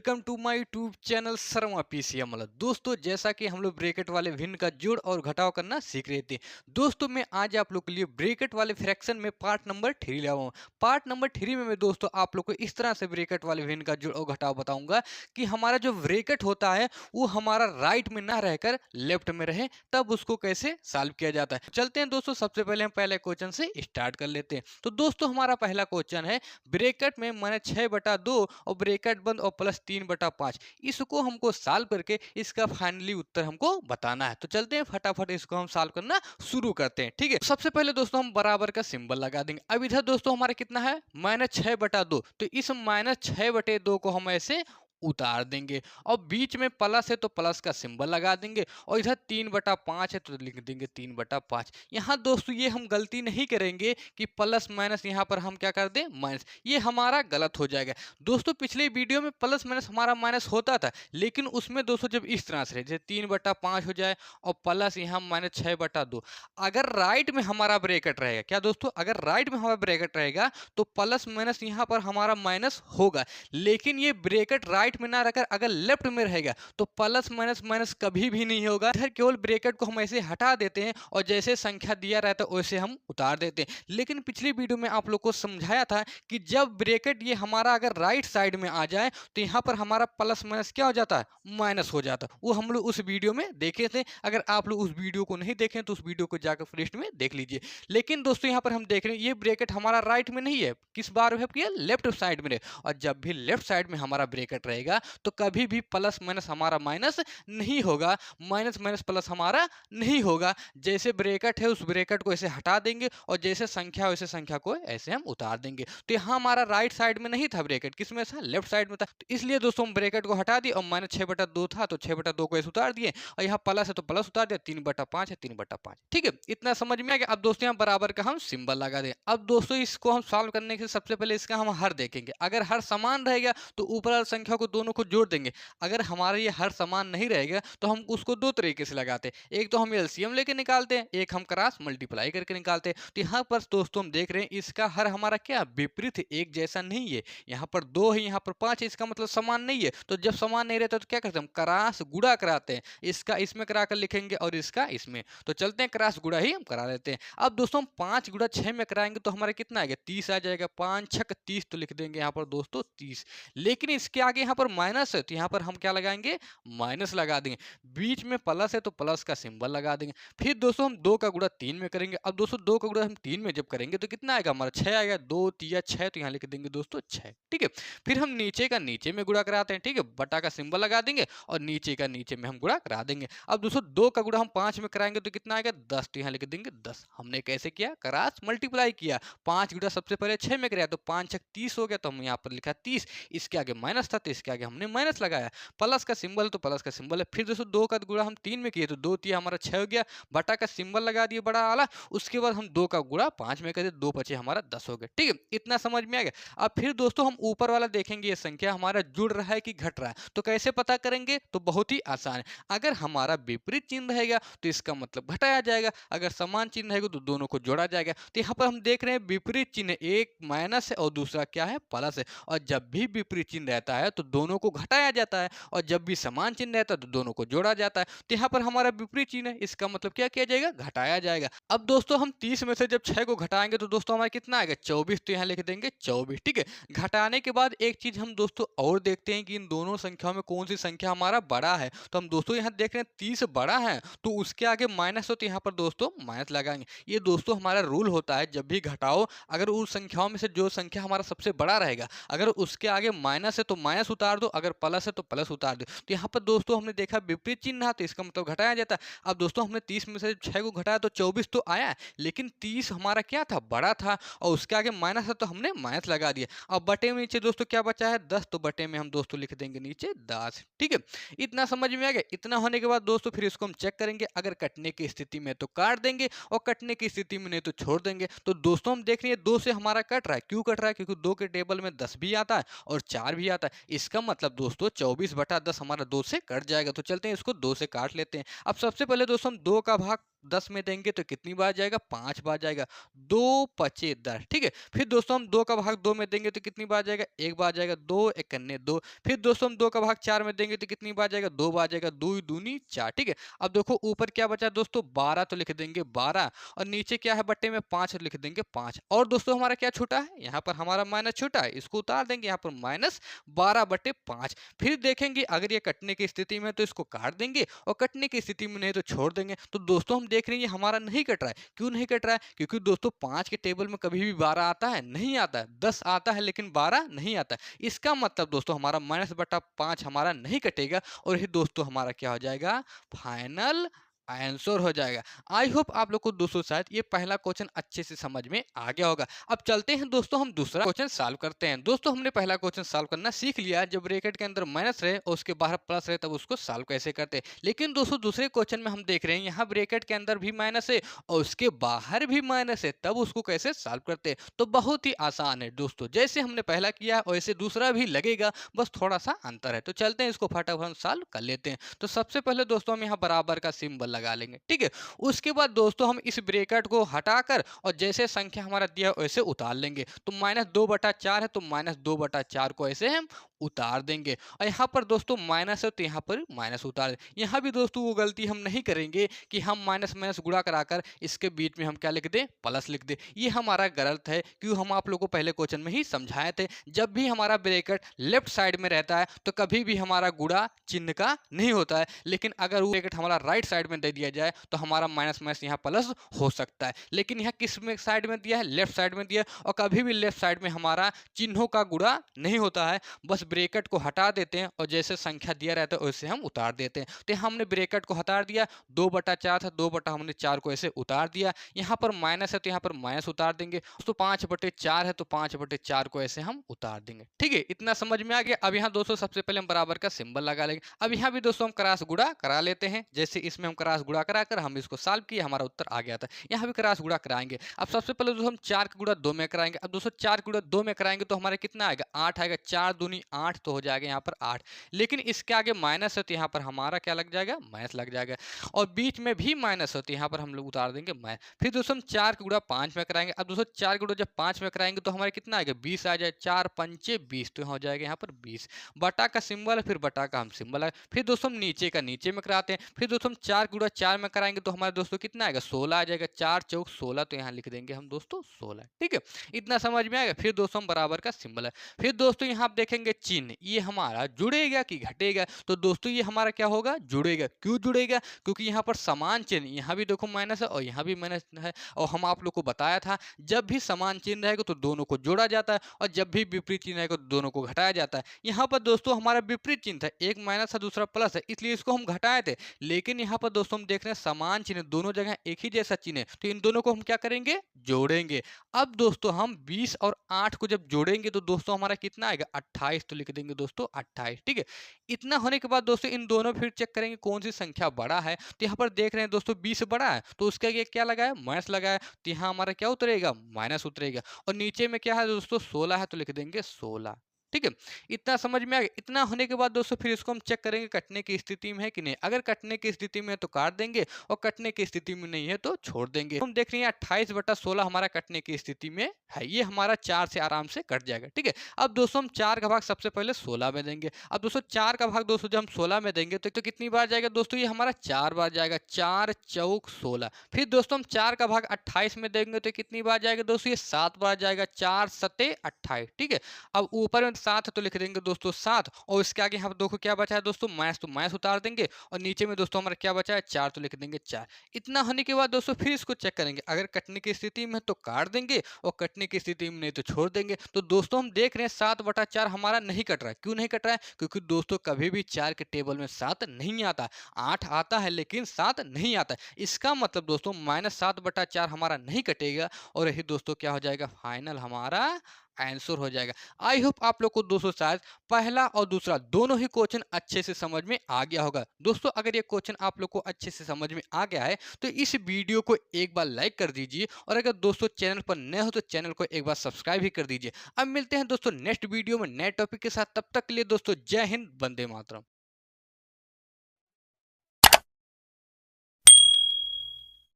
Welcome to my YouTube channel Sharma PCM. दोस्तों, जैसा कि हम लोग ब्रैकेट वाले भिन्न का जोड़ और घटाव करना सीख रहे थे। दोस्तों, मैं आज आप लोग के लिए ब्रैकेट वाले फ्रैक्शन में पार्ट नंबर 3 लाया हूँ। पार्ट नंबर 3 में मैं दोस्तों आप लोग को इस तरह से ब्रैकेट वाले भिन्न का जोड़ और घटाव बताऊंगा कि हमारा जो ब्रैकेट होता है वो हमारा राइट में ना रहकर लेफ्ट में रहे, तब उसको कैसे सॉल्व किया जाता है। चलते हैं दोस्तों, सबसे पहले हम पहले क्वेश्चन से स्टार्ट कर लेते हैं। तो दोस्तों, हमारा पहला क्वेश्चन है ब्रैकेट में मैंने 6/2 और ब्रैकेट बंद और प्लस 3/5, इसको हमको सॉल्व करके इसका फाइनली उत्तर हमको बताना है। तो चलते हैं फटाफट इसको हम सॉल्व करना शुरू करते हैं। ठीक है, सबसे पहले दोस्तों हम बराबर का सिंबल लगा देंगे। अब इधर दोस्तों हमारा कितना है, -6/2, तो इस -6/2 को हम ऐसे उतार देंगे और बीच में प्लस है तो प्लस का सिंबल लगा देंगे और इधर 3/5 है तो लिख देंगे 3/5। यहाँ दोस्तों ये हम गलती नहीं करेंगे कि प्लस माइनस यहाँ पर हम क्या कर दें माइनस, ये हमारा गलत हो जाएगा। दोस्तों पिछले वीडियो में प्लस माइनस हमारा माइनस होता था, लेकिन उसमें दोस्तों जब इस तरह से जैसे 3/5 हो जाए और प्लस यहाँ -6/2, अगर राइट में हमारा ब्रैकेट रहेगा, क्या दोस्तों, अगर राइट में हमारा ब्रैकेट रहेगा तो प्लस माइनस यहाँ पर हमारा माइनस होगा। लेकिन ये ब्रैकेट राइट में ना रहकर अगर लेफ्ट में रहेगा तो प्लस माइनस माइनस कभी भी नहीं होगा। इधर केवल ब्रैकेट को हम ऐसे हटा देते हैं और जैसे संख्या दिया रहता है वैसे हम उतार देते हैं। लेकिन पिछली वीडियो में आप लोग को समझाया था कि जब ब्रैकेट ये हमारा अगर राइट साइड में आ जाए तो यहाँ पर हमारा प्लस माइनस क्या हो जाता है, माइनस हो जाता है। वो हम लोग उस वीडियो में देखे थे। अगर आप लोग उस वीडियो को नहीं देखें तो उस वीडियो को जाकर प्लेलिस्ट में देख लीजिए। लेकिन दोस्तों यहाँ पर हम देख रहे हैं ये ब्रैकेट हमारा राइट में नहीं है, किस बार है, लेफ्ट साइड में है। और जब भी लेफ्ट साइड में हमारा ब्रैकेट रहेगा तो कभी भी प्लस माइनस हमारा माइनस नहीं होगा, माइनस माइनस प्लस हमारा नहीं होगा। जैसे ब्रैकेट है उस ब्रैकेट को ऐसे हटा देंगे और जैसे संख्या वैसे संख्या को ऐसे हम उतार देंगे। तो यहाँ हमारा राइट साइड में नहीं था ब्रैकेट, किसमें था, लेफ्ट साइड में था। तो इसलिए दोस्तों हम ब्रैकेट को हटा दिए और -6/2 था तो 6/2 को ऐसे उतार दिए और यहाँ प्लस है तो प्लस उतार दिया, 3/5 है 3/5। ठीक है, इतना समझ में आ गया। अब दोस्तों यहाँ बराबर का हम सिंबल लगा दें। अब दोस्तों इसको हम सॉल्व करने के सबसे पहले इसका हम हर देखेंगे। अगर हर समान रहेगा तो ऊपर वाली संख्या को दोनों को जोड़ देंगे। अगर हमारा ये हर समान नहीं रहेगा तो हम उसको दो तरीके से लगाते हैं। एक तो हम एलसीएम लेके निकालते हैं, एक हम क्रॉस मल्टीप्लाई करके निकालते हैं। तो यहाँ पर दोस्तों हम देख रहे हैं इसका हर हमारा क्या विपरीत है, एक जैसा नहीं है। यहाँ पर 2 है, यहाँ पर 5 है, इसका मतलब समान नहीं है। तो जब समान नहीं रहता तो क्या करते हैं, हम क्रॉस गुणा कराते हैं। इसका इसमें करा कर लिखेंगे और इसका इसमें। तो चलते हैं क्रॉस गुणा ही हम करा लेते हैं। अब दोस्तों हम 5 गुणा 6 में कराएंगे तो हमारा कितना आएगा, 30 आ जाएगा। 5 6 30, तो लिख देंगे यहाँ पर दोस्तों 30। लेकिन इसके आगे यहाँ पर माइनस है तो यहाँ पर हम क्या लगाएंगे, माइनस लगा देंगे। बीच में प्लस है तो प्लस का सिंबल लगा देंगे। फिर दोस्तों हम 2 का गुणा 3 में करेंगे। अब दोस्तों 2 का गुणा हम 3 में जब करेंगे तो कितना आएगा, हमारा 6 आएगा। 2 3 6, तो यहाँ लिख देंगे दोस्तों 6। ठीक है, फिर हम नीचे का नीचे में गुणा कराते हैं। ठीक है, बटा का सिंबल लगा देंगे और नीचे का नीचे में हम गुणा करा देंगे। अब दोस्तों 2 का गुणा हम 5 में कराएंगे तो कितना आएगा, 10, तो यहाँ लिख देंगे 10। हमने कैसे किया, क्रॉस मल्टीप्लाई किया। 5 गुणा सबसे पहले 6 में कराया तो 5 6 30 हो गया, तो हम यहाँ पर लिखा 30। इसके आगे माइनस था तो इसके आगे हमने माइनस लगाया। प्लस का सिंबल तो प्लस का सिंबल है। फिर दोस्तों 2 का गुणा हम 3 में किए तो 2 3 हमारा 6 हो गया। बटा का सिंबल लगा दिए बड़ा वाला। उसके बाद हम 2 का गुणा 5 में कर, 2 5 हमारा 10 हो गया। ठीक है, इतना समझ में आ गया। अब फिर दोस्तों हम ऊपर वाला देखेंगे, ये संख्या हमारा जुड़ रहा है कि घट रहा है। तो कैसे पता करेंगे, तो बहुत ही आसान है। अगर हमारा विपरीत चिन्ह रहेगा तो इसका मतलब घटाया जाएगा, अगर समान चिन्ह रहेगा तो दोनों को जोड़ा जाएगा। तो यहाँ पर हम देख रहे हैं विपरीत चिन्ह, एक माइनस है और दूसरा क्या है, प्लस है। और जब भी विपरीत चिन्ह रहता है तो दोनों को घटाया जाता है और जब भी समान चिन्ह रहता है तो दोनों को जोड़ा जाता है। तो यहाँ पर हमारा विपरीत चिन्ह है, इसका मतलब क्या किया जाएगा, घटाया जाएगा। अब दोस्तों हम 30 में से जब 6 को घटाएंगे तो दोस्तों हमारा कितना आएगा, 24, तो यहाँ लिख देंगे 24। ठीक है, घटाने के बाद एक चीज हम दोस्तों और देखते हैं कि इन दोनों संख्याओं में कौन सी संख्या हमारा बड़ा है। तो हम दोस्तों यहाँ देख रहे हैं 30 बड़ा है तो उसके आगे माइनस हो तो यहाँ पर दोस्तों माइनस लगाएंगे। ये दोस्तों हमारा रूल होता है, जब भी घटाओ अगर उस संख्याओं में से जो संख्या हमारा सबसे बड़ा रहेगा अगर उसके आगे माइनस है तो माइनस उतार दो, अगर प्लस है तो प्लस उतार दो। तो यहाँ पर दोस्तों हमने देखा विपरीत चिन्ह है तो इसका मतलब घटाया जाता है। अब दोस्तों हमने 30 में से 6 को घटाया तो 24 तो आया, लेकिन 30 हमारा क्या था, बड़ा था और उसके आगे माइनस है तो हमने माइनस लगा दिया। अब बटे में नीचे दोस्तों क्या बचा है, 10, तो बटे में हम दोस्तों लिख देंगे नीचे 10। ठीक है, इतना समझ में आ गया। इतना होने के बाद दोस्तों फिर इसको हम चेक करेंगे, अगर कटने की स्थिति में तो काट देंगे और कटने की स्थिति में नहीं तो छोड़ देंगे। तो दोस्तों हम देख रहे हैं 2 से हमारा कट रहा है। क्यों कट रहा है, क्योंकि 2 के टेबल में 10 भी आता है और 4 भी आता है। इसका मतलब दोस्तों 24/10 हमारा 2 से कट जाएगा। तो चलते हैं इसको 2 से काट लेते हैं। अब सबसे पहले दोस्तों हम 2 का भाग 10 में देंगे तो कितनी बार जाएगा, 5 बार जाएगा। 2 पचे 10, ठीक है। फिर दोस्तों हम 2 का भाग 2 में देंगे तो कितनी बार जाएगा, 1 बार जाएगा। 2 एकन्ने 2। फिर दोस्तों हम 2 का भाग 4 में देंगे तो कितनी बार जाएगा, 2 बार जाएगा। 2 दूनी 4, ठीक है। अब देखो ऊपर क्या बचा दोस्तों, 12 तो लिख देंगे 12, और नीचे क्या है बट्टे में 5 लिख देंगे 5। और दोस्तों हमारा क्या छूटा है, यहाँ पर हमारा माइनस छूटा है, इसको उतार देंगे यहाँ पर -12/5। फिर देखेंगे अगर ये कटने की स्थिति में तो इसको काट देंगे, और कटने की स्थिति में नहीं तो छोड़ देंगे। तो दोस्तों हम देख रहे हैं ये हमारा नहीं कट रहा है। क्यों नहीं कट रहा है, क्योंकि दोस्तों 5 के टेबल में कभी भी 12 आता है, नहीं आता है। 10 आता है लेकिन 12 नहीं आता है। इसका मतलब दोस्तों हमारा -/5 हमारा नहीं कटेगा, और ये दोस्तों हमारा क्या हो जाएगा, फाइनल आंसर हो जाएगा। आई होप आप लोग को दोस्तों शायद ये पहला क्वेश्चन अच्छे से समझ में आ गया होगा। अब चलते हैं दोस्तों हम दूसरा क्वेश्चन सॉल्व करते हैं। दोस्तों हमने पहला क्वेश्चन सॉल्व करना सीख लिया, जब ब्रैकेट के अंदर माइनस रहे और उसके बाहर प्लस रहे तब उसको सॉल्व कैसे करते हैं। लेकिन दोस्तों दूसरे क्वेश्चन में हम देख रहे हैं यहाँ ब्रैकेट के अंदर भी माइनस है और उसके बाहर भी माइनस है, तब उसको कैसे सॉल्व करते हैं। तो बहुत ही आसान है दोस्तों, जैसे हमने पहला किया वैसे दूसरा भी लगेगा, बस थोड़ा सा अंतर है। तो चलते हैं इसको फटाफट हम सॉल्व कर लेते हैं। तो सबसे पहले दोस्तों हम यहाँ बराबर का सिंबल लगा लेंगे, ठीक है। उसके बाद दोस्तों हम इस ब्रैकेट को हटाकर और जैसे संख्या हमारा दिया वैसे उतार लेंगे। तो -2/4 है तो -2/4 को ऐसे हम उतार देंगे, और यहाँ पर दोस्तों माइनस है तो यहाँ पर माइनस उतार दें। यहाँ भी दोस्तों वो गलती हम नहीं करेंगे कि हम माइनस माइनस गुणा कराकर इसके बीच में हम क्या लिख दें, प्लस लिख दें। ये हमारा गलत है, क्यों हम आप लोगों को पहले क्वेश्चन में ही समझाए थे। जब भी हमारा ब्रैकेट लेफ्ट साइड में रहता है तो कभी भी हमारा गुणा चिन्ह का नहीं होता है, लेकिन अगर वो ब्रैकेट हमारा राइट साइड में दे दिया जाए तो हमारा माइनस माइनस यहाँ प्लस हो सकता है। लेकिन यहाँ किस में साइड में दिया है, लेफ्ट साइड में दिया है, और कभी भी लेफ्ट साइड में हमारा चिन्हों का गुणा नहीं होता है। बस ब्रैकेट को हटा देते हैं और जैसे संख्या दिया रहता है वैसे हम उतार देते हैं। तो हमने ब्रैकेट को हटा दिया, 2/4 था, 2/हमने 4 को ऐसे उतार दिया। यहाँ पर माइनस है तो यहाँ पर माइनस उतार देंगे। तो 5/4 है तो 5/4 को ऐसे हम उतार देंगे, ठीक है। इतना समझ में आ गया। अब यहाँ दोस्तों सबसे पहले हम बराबर का सिंबल लगा लेंगे। अब यहाँ भी दोस्तों हम क्रॉस गुणा करा लेते हैं, जैसे इसमें हम क्रॉस गुणा कराकर हम इसको सॉल्व किए, हमारा उत्तर आ गया था। यहाँ भी क्रॉस गुणा कराएंगे। अब सबसे पहले दोस्तों हम 4 का गुणा 2 में कराएंगे। अब दोस्तों 4 गुणा 2 में कराएंगे तो हमारा कितना आएगा, 8 आएगा। 4 दूनी 8 तो हो जाएगा यहाँ पर 8, लेकिन इसके आगे माइनस है तो यहाँ पर हमारा क्या लग जाएगा, माइनस लग जाएगा, और बीच में भी माइनस है तो यहाँ पर हम लोग उतार देंगे माइनस। फिर दोस्तों हम 4 का गुणा 5 में कराएंगे। अब दोस्तों 4 का गुणा जब 5 में कराएंगे तो हमारा कितना आएगा, 20 आ जाए। 4 पंचे 20 तो हो जाएगा यहाँ पर 20। बटा का सिंबल है, फिर बटा का हम सिंबल है। फिर दोस्तों हम नीचे का नीचे में कराते हैं। फिर दोस्तों हम 4 गुणा 4 में कराएंगे तो हमारे दोस्तों कितना आएगा, 16 आ जाएगा। 4 चौक 16 तो यहाँ लिख देंगे हम दोस्तों 16, ठीक है। इतना समझ में आएगा। फिर दोस्तों हम बराबर का सिंबल है। फिर दोस्तों यहाँ आप देखेंगे चिन्ह, ये हमारा जुड़ेगा कि घटेगा। तो दोस्तों ये हमारा क्या होगा, जुड़ेगा। क्यों जुड़ेगा, क्योंकि यहाँ पर समान चिन्ह, यहाँ भी देखो माइनस है और यहाँ भी माइनस है, और हम आप लोग को बताया था जब भी समान चिन्ह रहेगा तो दोनों को जोड़ा जाता है, और जब भी विपरीत चिन्ह रहेगा तो दोनों को घटाया जाता है। यहाँ पर दोस्तों हमारा विपरीत चिन्ह था, एक माइनस है दूसरा प्लस है, इसलिए इसको हम घटाए थे। लेकिन यहाँ पर दोस्तों हम देख रहे हैं समान चिन्ह, दोनों जगह एक ही जैसा चिन्ह है, तो इन दोनों को हम क्या करेंगे, जोड़ेंगे। अब दोस्तों हम 20 और 8 को जब जोड़ेंगे तो दोस्तों हमारा कितना आएगा, 28 तो लिख देंगे दोस्तों 28, ठीक है। इतना होने के बाद दोस्तों इन दोनों फिर चेक करेंगे कौन सी संख्या बड़ा है। तो यहाँ पर देख रहे हैं दोस्तों 20 बड़ा है तो उसके आगे क्या लगा है, माइनस लगा है, तो यहाँ हमारा क्या उतरेगा, माइनस उतरेगा। और नीचे में क्या है दोस्तों, 16 है तो लिख देंगे 16, ठीक है। इतना समझ में आ गया। इतना होने के बाद दोस्तों फिर इसको हम चेक करेंगे कटने की स्थिति में है कि नहीं। अगर कटने की स्थिति में है तो काट देंगे, और कटने की स्थिति में नहीं है तो छोड़ देंगे। हम देख रहे हैं 28/16 हमारा कटने की स्थिति में है, ये हमारा 4 से आराम से कट जाएगा, ठीक है। अब दोस्तों हम 4 का भाग सबसे पहले 16 में देंगे। अब दोस्तों 4 का भाग दोस्तों जब हम 16 में देंगे तो कितनी बार जाएगा दोस्तों, ये हमारा 4 बार जाएगा। 4 चौक 16। फिर दोस्तों हम 4 का भाग 28 में देंगे तो कितनी बार जाएगा दोस्तों, ये 7 बार जाएगा। 4 सते 28, ठीक है। अब ऊपर में 7 है तो लिख देंगे दोस्तों 7, और इसके आगे यहाँ देखो क्या बचा है दोस्तों, माइनस, तो माइनस उतार देंगे, और नीचे में दोस्तों हमारा क्या बचा है, 4 तो लिख देंगे 4। इतना होने के बाद दोस्तों फिर इसको चेक करेंगे, अगर कटने की स्थिति में है तो काट देंगे, और कटने की स्थिति में नहीं तो छोड़ देंगे। तो दोस्तों हम देख रहे हैं 7/4 हमारा नहीं कट रहा है। क्यों नहीं कट रहा है, क्योंकि दोस्तों कभी भी 4 के टेबल में 7 नहीं आता। 8 आता है लेकिन 7 नहीं आता। इसका मतलब दोस्तों -7/4 हमारा नहीं कटेगा, और यही दोस्तों क्या हो जाएगा, फाइनल हमारा आंसर हो जाएगा। आई होप आप लोग को दोस्तों शायद पहला और दूसरा दोनों ही क्वेश्चन अच्छे से समझ में आ गया होगा। दोस्तों अगर ये क्वेश्चन आप लोग को अच्छे से समझ में आ गया है तो इस वीडियो को एक बार लाइक कर दीजिए, और अगर दोस्तों चैनल पर नए हो तो चैनल को एक बार सब्सक्राइब भी कर दीजिए। अब मिलते हैं दोस्तों नेक्स्ट वीडियो में नए टॉपिक के साथ, तब तक के लिए दोस्तों जय हिंद, वंदे मातरम।